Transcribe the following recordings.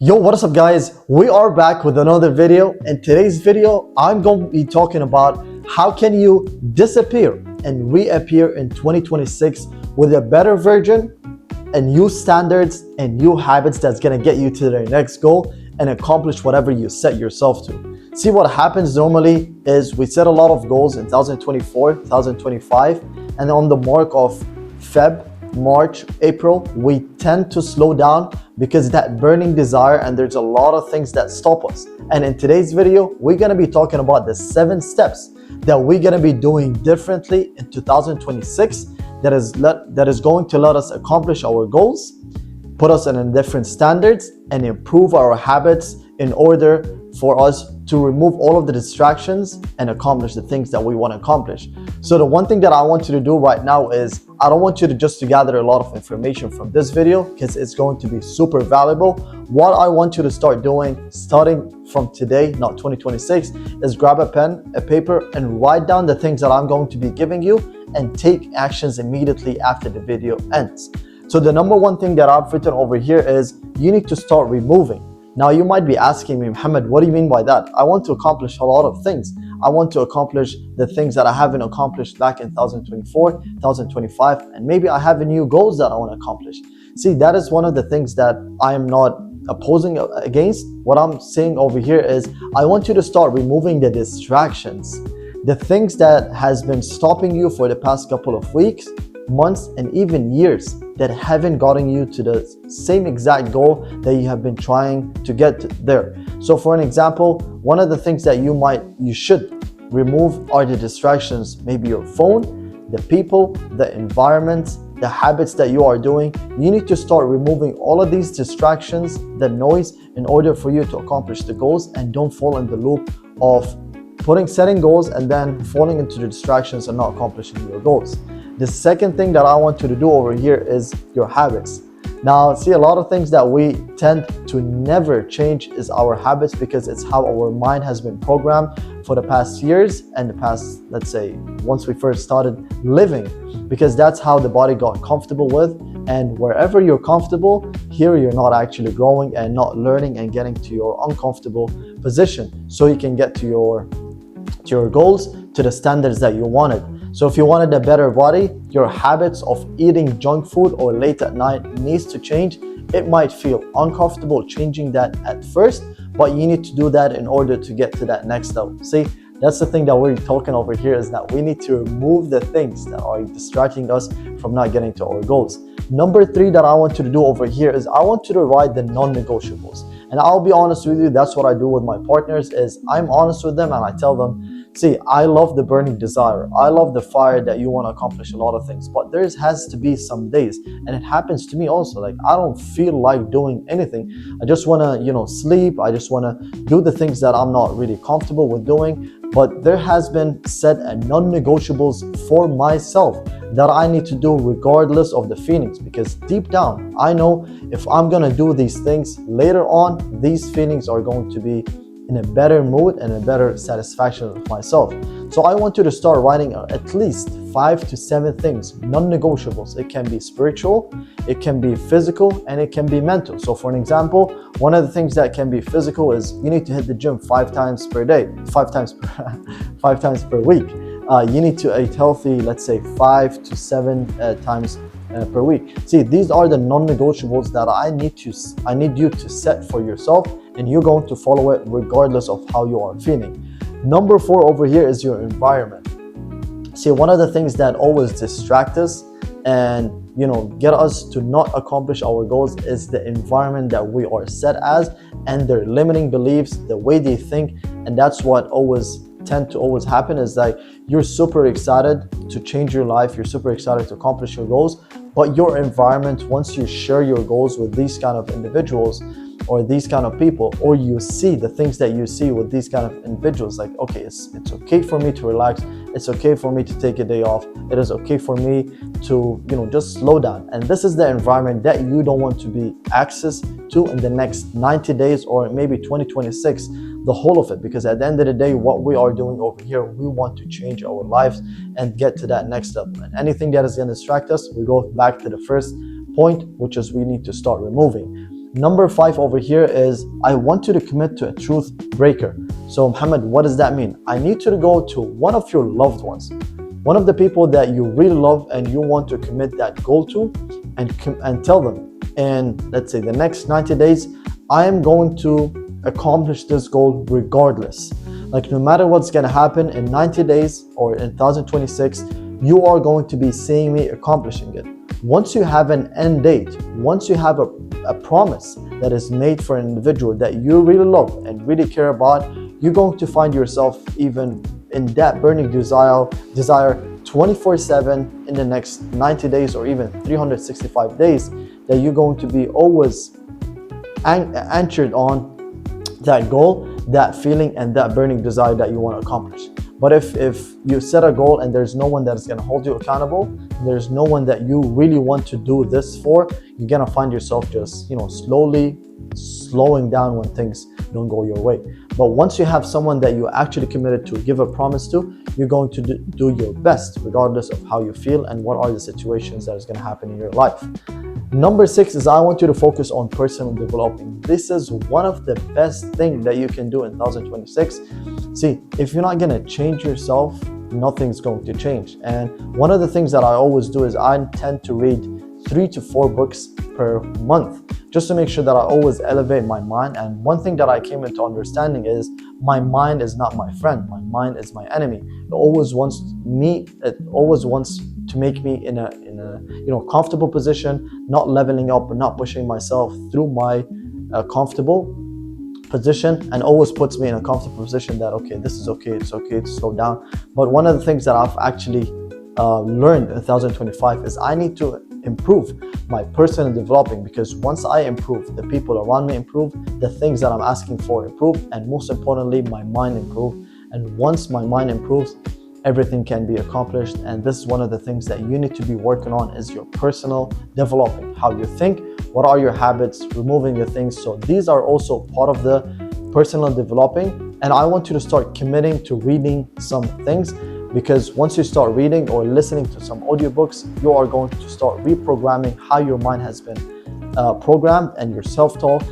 Yo, what is up guys? We are back with another video. In today's video, I'm going to be talking about how can you disappear and reappear in 2026 with a better version and new standards and new habits that's going to get you to the next goal and accomplish whatever you set yourself to. See, what happens normally is we set a lot of goals in 2024, 2025, and on the mark of Feb, March, April, we tend to slow down because that burning desire, and there's a lot of things that stop us. And in today's video, we're going to be talking about the 7 steps that we're going to be doing differently in 2026 that is going to let us accomplish our goals, put us in different standards, and improve our habits in order for us to remove all of the distractions and accomplish the things that we want to accomplish. So the one thing that I want you to do right now is I don't want you to just gather a lot of information from this video because it's going to be super valuable. What I want you to start doing starting from today, not 2026, is grab a pen, a paper, and write down the things that I'm going to be giving you and take actions immediately after the video ends. So the number one thing that I've written over here is you need to start removing. Now you might be asking me, Muhammad, what do you mean by that? I want to accomplish a lot of things. I want to accomplish the things that I haven't accomplished back in 2024, 2025, and maybe I have new goals that I want to accomplish. See, that is one of the things that I am not opposing against. What I'm saying over here is I want you to start removing the distractions, the things that has been stopping you for the past couple of weeks, months, and even years that haven't gotten you to the same exact goal that you have been trying to get there. So for an example, one of the things that you should remove are the distractions, maybe your phone, the people, the environment, the habits that you are doing. You need to start removing all of these distractions, the noise, in order for you to accomplish the goals and don't fall in the loop of setting goals and then falling into the distractions and not accomplishing your goals. The second thing that I want you to do over here is your habits. Now, see, a lot of things that we tend to never change is our habits because it's how our mind has been programmed for the past years and the past, let's say, once we first started living, because that's how the body got comfortable with. And wherever you're comfortable, here you're not actually growing and not learning and getting to your uncomfortable position so you can get to your goals, to the standards that you wanted. So if you wanted a better body, your habits of eating junk food or late at night needs to change. It might feel uncomfortable changing that at first, but you need to do that in order to get to that next level. See, that's the thing that we're talking over here, is that we need to remove the things that are distracting us from not getting to our goals. Number 3 that I want you to do over here is I want you to write the non-negotiables. And I'll be honest with you, that's what I do with my partners, is I'm honest with them and I tell them, see, I love the burning desire. I love the fire that you want to accomplish a lot of things, but there has to be some days, and it happens to me also. Like, I don't feel like doing anything. I just want to, sleep. I just want to do the things that I'm not really comfortable with doing. But there has been set a non-negotiables for myself that I need to do regardless of the feelings, because deep down, I know if I'm going to do these things later on, these feelings are going to be in a better mood and a better satisfaction with myself. So I want you to start writing at least 5 to 7 things, non-negotiables. It can be spiritual, it can be physical, and it can be mental. So for an example, one of the things that can be physical is you need to hit the gym 5 times per day, 5 times per week. You need to eat healthy, let's say 5 to 7 times per week. See, these are the non-negotiables that I need you to set for yourself, and you're going to follow it regardless of how you are feeling. Number 4 over here is your environment. See, one of the things that always distract us and get us to not accomplish our goals is the environment that we are set as, and their limiting beliefs, the way they think. And that's what tend to always happen, is like you're super excited to change your life, you're super excited to accomplish your goals, but your environment, once you share your goals with these kind of individuals or these kind of people, or you see the things that you see with these kind of individuals, like, okay, it's okay for me to relax, it's okay for me to take a day off, it is okay for me to just slow down. And this is the environment that you don't want to be access to in the next 90 days or maybe 2026, the whole of it, because at the end of the day, what we are doing over here, we want to change our lives and get to that next level. And anything that is going to distract us, we go back to the first point, which is we need to start removing. Number 5 over here is I want you to commit to a truth breaker. So Muhammad, what does that mean? I need you to go to one of your loved ones, one of the people that you really love and you want to commit that goal to, and tell them, in let's say the next 90 days, I am going to accomplish this goal regardless. Like, no matter what's going to happen in 90 days or in 2026, you are going to be seeing me accomplishing it. Once you have an end date, once you have a promise that is made for an individual that you really love and really care about, you're going to find yourself even in that burning desire 24/7 in the next 90 days or even 365 days, that you're going to be always anchored on that goal, that feeling, and that burning desire that you want to accomplish. But if you set a goal and there's no one that is going to hold you accountable, there's no one that you really want to do this for, you're going to find yourself just, slowly slowing down when things don't go your way. But once you have someone that you actually committed to give a promise to, you're going to do your best regardless of how you feel and what are the situations that is going to happen in your life. Number 6 is I want you to focus on personal developing. This is one of the best things that you can do in 2026. See, if you're not going to change yourself, nothing's going to change. And one of the things that I always do is I tend to read 3 to 4 books per month, just to make sure that I always elevate my mind. And one thing that I came into understanding is my mind is not my friend. My mind is my enemy. It always wants to make me in a comfortable position, not leveling up and not pushing myself through my comfortable position, and always puts me in a comfortable position that, okay, this is okay, it's okay to slow down. But one of the things that I've actually learned in 2025 is I need to improve my personal developing, because once I improve, the people around me improve, the things that I'm asking for improve, and most importantly, my mind improve. And once my mind improves, everything can be accomplished. And this is one of the things that you need to be working on, is your personal developing, how you think, what are your habits, removing the things. So these are also part of the personal developing. And I want you to start committing to reading some things, because once you start reading or listening to some audiobooks, you are going to start reprogramming how your mind has been programmed, and your self-talk,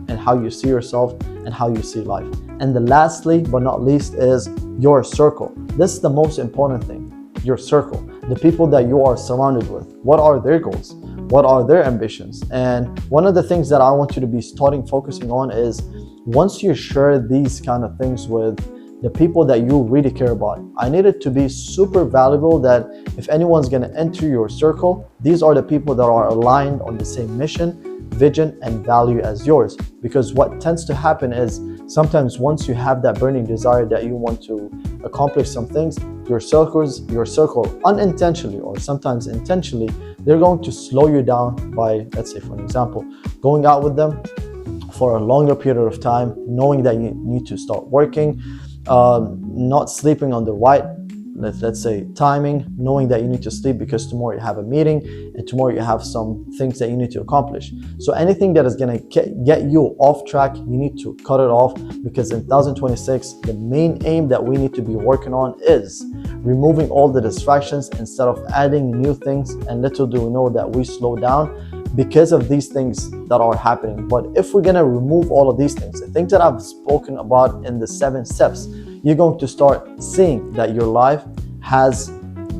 and how you see yourself and how you see life. And the lastly but not least is your circle. This is the most important thing, your circle, the people that you are surrounded with. What are their goals? What are their ambitions? And one of the things that I want you to be starting focusing on is, once you share these kind of things with the people that you really care about, I need it to be super valuable that if anyone's going to enter your circle, these are the people that are aligned on the same mission, vision, and value as yours. Because what tends to happen is, sometimes once you have that burning desire that you want to accomplish some things, your circle unintentionally or sometimes intentionally, they're going to slow you down by, let's say for example, going out with them for a longer period of time, knowing that you need to start working, not sleeping on the right, let's say timing, knowing that you need to sleep because tomorrow you have a meeting and tomorrow you have some things that you need to accomplish. So anything that is going to get you off track, you need to cut it off, because in 2026, the main aim that we need to be working on is removing all the distractions instead of adding new things. And little do we know that we slow down because of these things that are happening. But if we're going to remove all of these things, the things that I've spoken about in the 7 steps, you're going to start seeing that your life has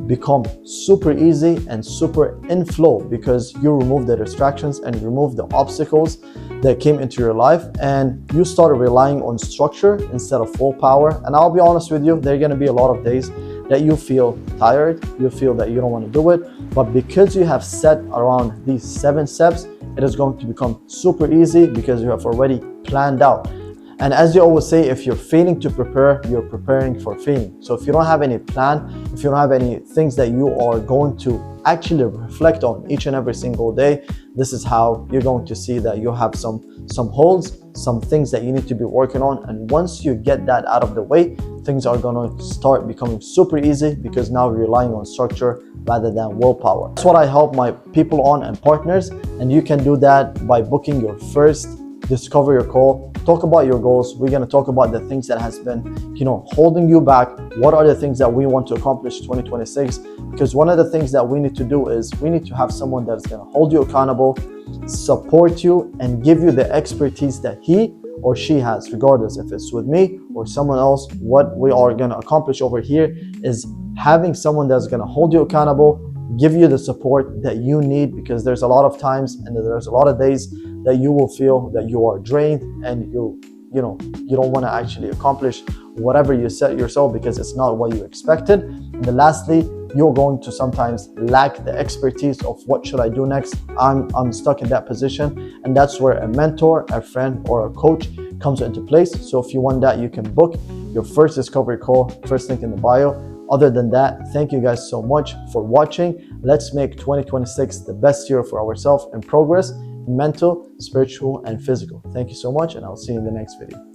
become super easy and super in flow, because you remove the distractions and you remove the obstacles that came into your life, and you started relying on structure instead of willpower. And I'll be honest with you, there are going to be a lot of days that you feel tired, you feel that you don't want to do it, but because you have set around these 7 steps, it is going to become super easy because you have already planned out. And as you always say, if you're failing to prepare, you're preparing for failing. So if you don't have any plan, if you don't have any things that you are going to actually reflect on each and every single day, this is how you're going to see that you have some holes, some things that you need to be working on. And once you get that out of the way, things are going to start becoming super easy, because now you're relying on structure rather than willpower. That's what I help my people on and partners, and you can do that by booking your first discover your call, talk about your goals. We're going to talk about the things that has been, holding you back. What are the things that we want to accomplish 2026? Because one of the things that we need to do is we need to have someone that is going to hold you accountable, support you, and give you the expertise that he or she has, regardless if it's with me or someone else. What we are going to accomplish over here is having someone that's going to hold you accountable, give you the support that you need, because there's a lot of times and there's a lot of days that you will feel that you are drained and you don't want to actually accomplish whatever you set yourself because it's not what you expected. And then lastly, you're going to sometimes lack the expertise of what should I do next. I'm stuck in that position, and that's where a mentor, a friend, or a coach comes into place. So if you want that, you can book your first discovery call, first link in the bio. Other than that, thank you guys so much for watching. Let's make 2026 the best year for ourselves and progress, mental, spiritual, and physical. Thank you so much, and I'll see you in the next video.